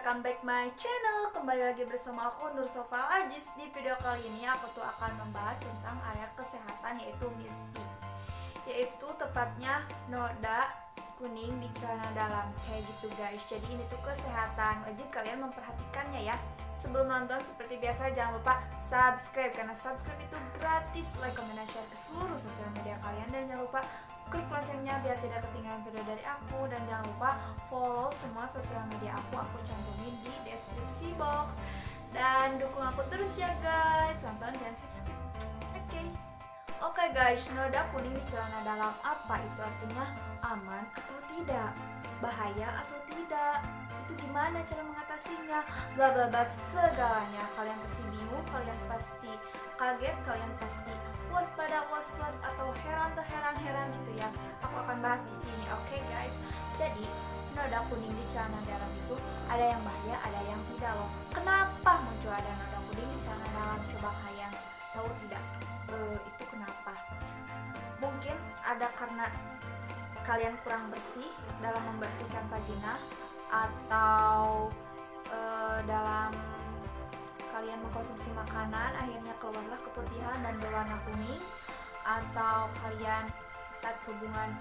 welcome back my channel. Kembali lagi bersama aku Nur Sofa Ajis. Di video kali ini aku tuh akan membahas tentang area kesehatan, yaitu MISI, yaitu tepatnya noda kuning di celana dalam kayak gitu guys. Jadi ini tuh kesehatan, wajib kalian memperhatikannya ya. Sebelum nonton seperti biasa jangan lupa subscribe, karena subscribe itu gratis. Like, comment, dan share ke seluruh sosial media kalian, dan jangan lupa klik loncengnya biar tidak ketinggalan video dari aku. Dan jangan lupa follow semua sosial media aku cantumin di deskripsi box. Dan dukung aku terus ya guys, tonton dan subscribe. Oke guys, noda kuning di celana dalam, apa itu artinya? Aman atau tidak? Bahaya atau tidak? Itu gimana cara mengatasinya? Bla bla bla segalanya. Kalian pasti bingung, kalian pasti kaget, kalian pasti waspada, was-was, atau heran gitu ya. Aku akan bahas di sini, oke guys. Jadi noda kuning di celana dalam itu ada yang bahaya, ada yang tidak loh. Kenapa muncul ada noda kuning di celana dalam? Coba kalian tahu tidak? Itu kenapa? Mungkin ada karena kalian kurang bersih dalam membersihkan vagina, atau dalam kalian mengkonsumsi makanan akhirnya keluarlah keputihan dan berwarna kuning, atau kalian saat hubungan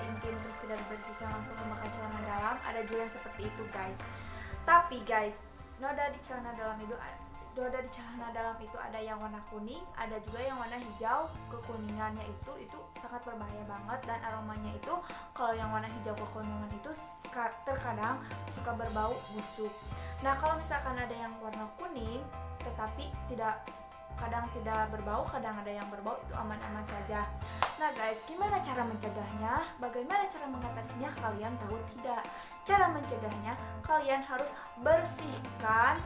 intim terus tidak dibersihkan langsung memakai celana dalam. Ada juga yang seperti itu guys. Tapi guys, noda di celana dalam itu ada yang warna kuning, ada juga yang warna hijau. Kekuningannya itu sangat berbahaya banget, dan aromanya itu kalau yang warna hijau kekuningan itu terkadang suka berbau busuk. Nah, kalau misalkan ada yang warna kuning tetapi kadang tidak berbau, kadang ada yang berbau, itu aman-aman saja. Nah guys, gimana cara mencegahnya? Bagaimana cara mengatasinya? Kalian tahu tidak? Cara mencegahnya, kalian harus bersihkan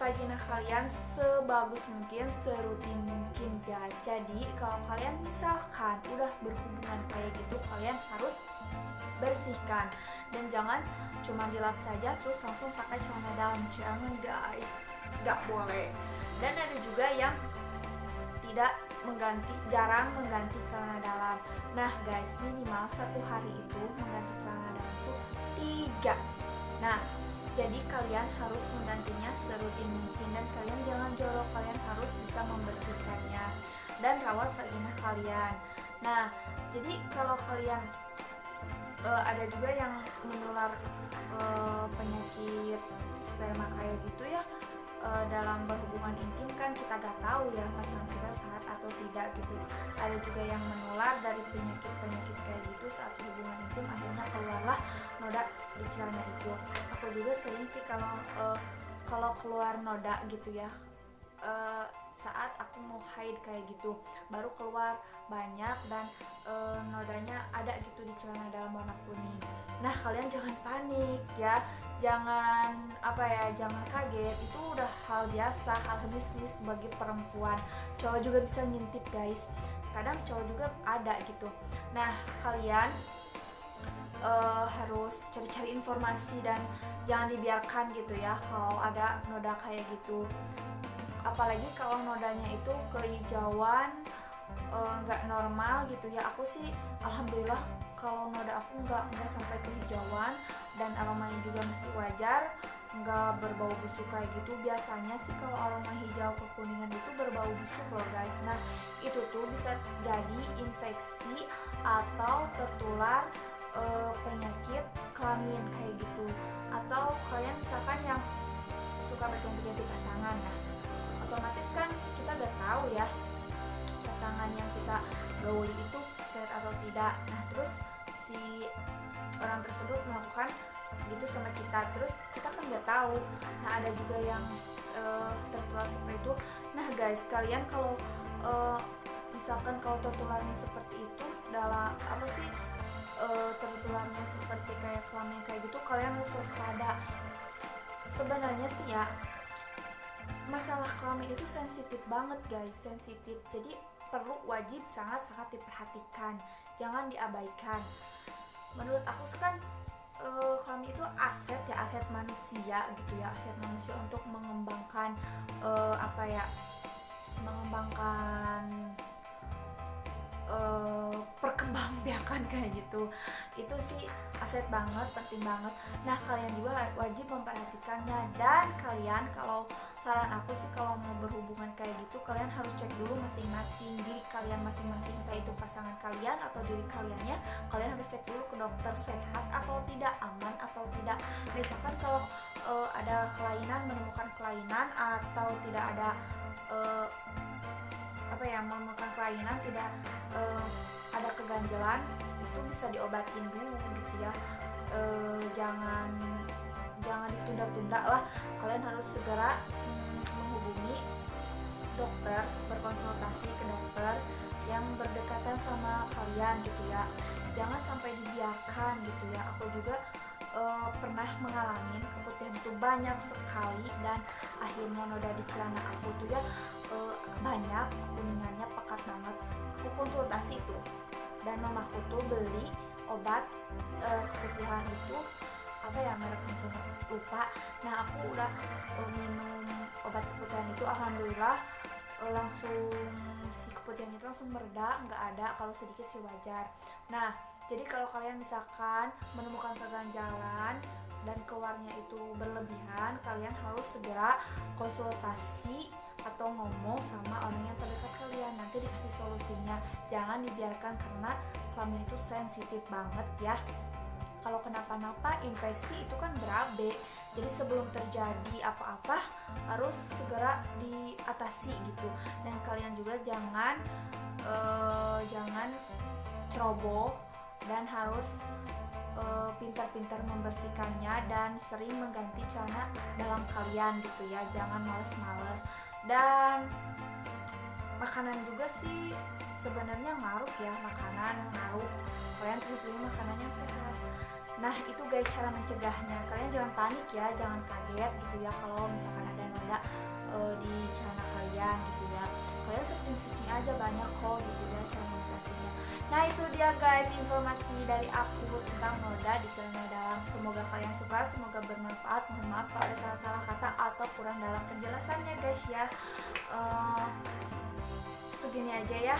vagina kalian sebagus mungkin, serutin mungkin guys. Jadi kalau kalian misalkan udah berhubungan kayak gitu, kalian harus bersihkan, dan jangan cuma dilap saja terus langsung pakai celana dalam. Jangan guys, gak boleh. Dan ada juga yang jarang mengganti celana dalam. Nah guys, minimal 1 hari itu mengganti celana dalam itu 3. Nah, jadi kalian harus menggantinya serutin mungkin, dan kalian jangan jorok, kalian harus bisa membersihkannya dan rawat vagina kalian. Nah, jadi kalau kalian ada juga yang menular penyakit sperma kayak gitu ya, dalam berhubungan intim kan kita gak tahu ya pasangan kita sehat atau tidak gitu. Ada juga yang menular dari penyakit kayak gitu saat hubungan intim, akhirnya keluarlah noda di celana itu. Aku juga sering sih kalau keluar noda gitu ya, saat aku mau haid kayak gitu, baru keluar banyak dan nodanya ada gitu di celana dalam warna kuning. Nah, kalian jangan panik ya, jangan kaget, itu udah hal biasa, hal bisnis bagi perempuan. Cowok juga bisa ngintip guys, kadang cowok juga ada gitu. Nah, kalian harus cari-cari informasi dan jangan dibiarkan gitu ya kalau ada noda kayak gitu. Apalagi kalau nodanya itu kehijauan nggak normal gitu ya. Aku sih alhamdulillah kalau noda aku nggak sampai kehijauan, dan aromanya juga masih wajar, nggak berbau busuk kayak gitu. Biasanya sih kalau aroma hijau kekuningan itu berbau busuk loh guys. Nah, itu tuh bisa jadi infeksi atau tertular penyakit kelamin kayak gitu. Atau kalian misalkan yang suka berganti-ganti pasangan, nah otomatis kan kita udah tahu ya pasangan yang kita gauli itu sehat atau tidak. Nah, terus si orang tersebut melakukan gitu sama kita, terus kita kan nggak tahu. Nah, ada juga yang tertular seperti itu. Nah guys, kalian kalau misalkan kalau tertularnya seperti itu, dalam tertularnya seperti kayak kelamin kayak gitu, kalian harus waspada. Sebenarnya sih ya, masalah kelamin itu sensitif banget guys, sensitif. Jadi perlu wajib sangat-sangat diperhatikan, jangan diabaikan. Menurut aku kan kelamin itu aset ya, aset manusia gitu ya, aset manusia untuk mengembangkan perkembangbiakan kayak gitu. Itu sih aset banget, penting banget. Nah kalian juga wajib memperhatikannya, dan kalian kalau saran aku sih kalau mau berhubungan kayak gitu kalian harus cek dulu masing-masing diri kalian masing-masing, entah itu pasangan kalian atau diri kaliannya. Kalian harus cek dulu ke dokter sehat atau tidak, aman atau tidak. Misalkan kalau ada kelainan, menemukan kelainan atau tidak ada menemukan kelainan, tidak ada keganjalan, itu bisa diobatin dulu gitu ya. Jangan ditunda-tunda lah, kalian harus segera menghubungi dokter, berkonsultasi ke dokter yang berdekatan sama kalian gitu ya. Jangan sampai dibiarkan gitu ya. Aku juga pernah mengalami keputihan itu banyak sekali, dan akhirnya noda di celana aku tuh ya banyak, kuningannya pekat banget. Aku konsultasi itu, dan mamaku tuh beli obat keputihan itu, apa ya mereknya tuh lupa. Nah aku udah minum obat keputihan itu, alhamdulillah langsung si keputihan itu langsung mereda, nggak ada, kalau sedikit sih wajar. Nah jadi kalau kalian misalkan menemukan keganjalan dan keluarnya itu berlebihan, kalian harus segera konsultasi atau ngomong sama orang yang terdekat kalian, nanti dikasih solusinya. Jangan dibiarkan, karena kelamin itu sensitif banget ya. Kalau kenapa-napa, infeksi itu kan berabe, jadi sebelum terjadi apa-apa harus segera diatasi gitu. Dan kalian juga jangan ceroboh, dan harus pintar-pintar membersihkannya dan sering mengganti celana dalam kalian gitu ya. Jangan males-males. Dan makanan juga sih sebenarnya ngaruh ya, makanan ngaruh. Kalian pilih makanan yang sehat. Nah itu guys cara mencegahnya. Kalian jangan panik ya, jangan kaget gitu ya kalau misalkan ada noda di celana kalian gitu ya. Kalian searching aja, banyak kok gitu ya cara mengatasinya. Nah itu dia guys informasi dari aku tentang noda di celana dalam. Semoga kalian suka, semoga bermanfaat. Mohon maaf kalau ada salah-salah kata atau kurang dalam penjelasannya guys ya. Segini aja ya.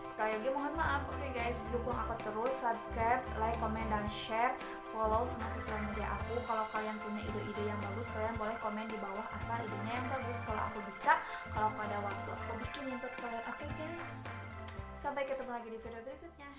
Sekali lagi mohon maaf. Oke guys, dukung aku terus, subscribe, like, comment, dan share. Follow semua sosial media aku. Kalau kalian punya ide-ide yang bagus, kalian boleh komen di bawah asal idenya yang bagus. Kalau aku bisa, kalau aku ada waktu, aku bikin buat kalian. Oke guys, sampai ketemu lagi di video berikutnya.